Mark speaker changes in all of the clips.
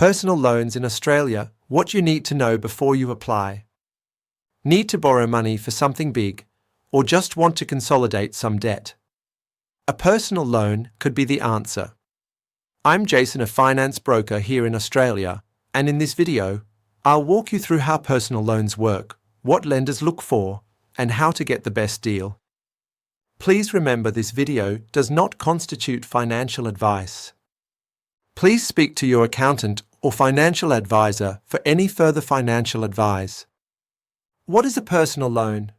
Speaker 1: Personal loans in Australia, what you need to know before you apply. Need to borrow money for something big, or just want to consolidate some debt? A personal loan could be the answer. I'm Jason, a finance broker here in Australia, and in this video, I'll walk you through how personal loans work, what lenders look for, and how to get the best deal. Please remember, this video does not constitute financial advice. Please speak to your accountant or financial advisor for any further financial advice. What is a personal loan?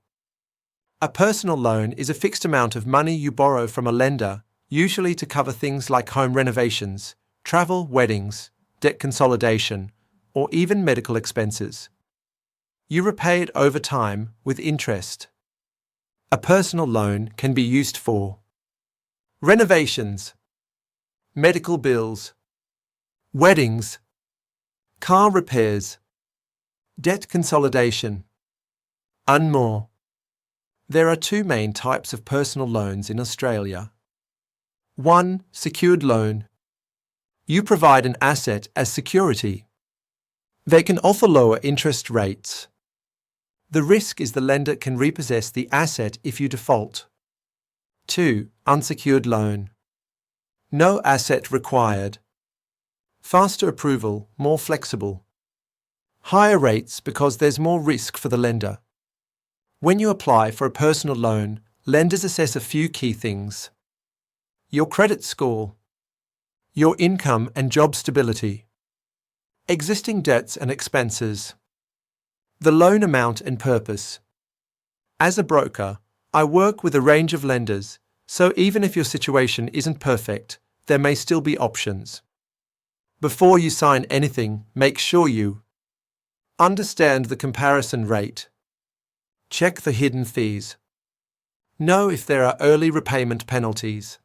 Speaker 1: A personal loan is a fixed amount of money you borrow from a lender, usually to cover things like home renovations, travel, weddings, debt consolidation, or even medical expenses. You repay it over time with interest. A personal loan can be used for renovations, medical bills, weddings, car repairs, debt consolidation, and more. There are two main types of personal loans in Australia. 1. Secured loan. You provide an asset as security. They can offer lower interest rates. The risk is the lender can repossess the asset if you default. 2. Unsecured loan. No asset required. Faster approval, more flexible. Higher rates because there's more risk for the lender. When you apply for a personal loan, lenders assess a few key things: your credit score, your income and job stability, existing debts and expenses, the loan amount and purpose. As a broker, I work with a range of lenders, so even if your situation isn't perfect, there may still be options. Before you sign anything, make sure you understand the comparison rate. Check the hidden fees. Know if there are early repayment penalties.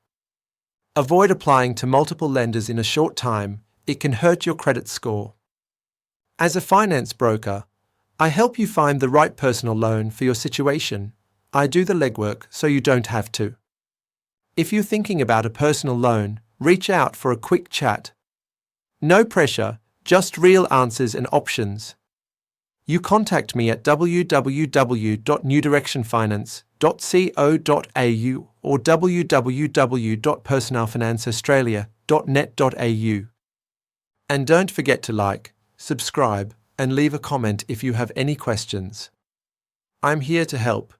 Speaker 1: Avoid applying to multiple lenders in a short time. It can hurt your credit score. As a finance broker, I help you find the right personal loan for your situation. I do the legwork so you don't have to. If you're thinking about a personal loan, reach out for a quick chat. No pressure, just real answers and options. You contact me at www.newdirectionfinance.co.au or www.personalfinanceaustralia.net.au. And don't forget to like, subscribe, and leave a comment if you have any questions. I'm here to help.